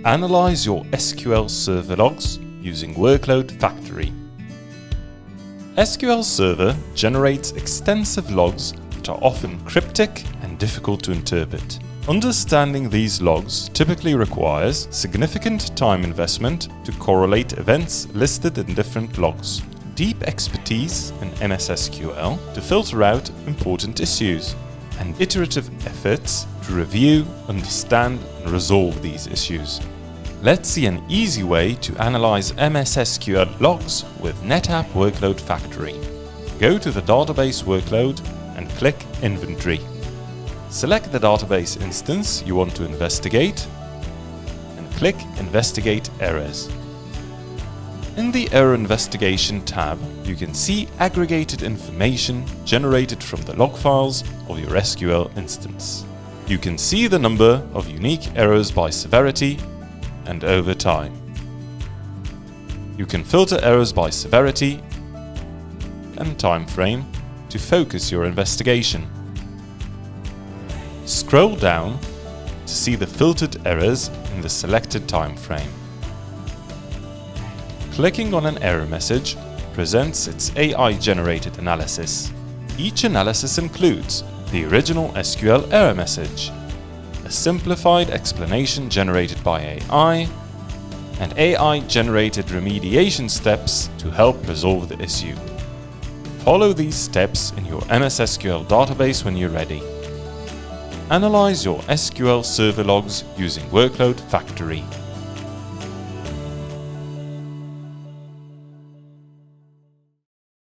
Analyze your SQL Server logs using Workload Factory. SQL Server generates extensive logs that are often cryptic and difficult to interpret. Understanding these logs typically requires significant time investment to correlate events listed in different logs, deep expertise in MS SQL to filter out important issues, and iterative efforts to review, understand, and resolve these issues. Let's see an easy way to analyze MS SQL logs with NetApp Workload Factory. Go to the database workload and click Inventory. Select the database instance you want to investigate and click Investigate Errors. In the Error Investigation tab, you can see aggregated information generated from the log files of your SQL instance. You can see the number of unique errors by severity and over time. You can filter errors by severity and time frame to focus your investigation. Scroll down to see the filtered errors in the selected time frame. Clicking on an error message presents its AI-generated analysis. Each analysis includes the original SQL error message, a simplified explanation generated by AI, and AI-generated remediation steps to help resolve the issue. Follow these steps in your MS SQL database when you're ready. Analyze your SQL Server logs using Workload Factory.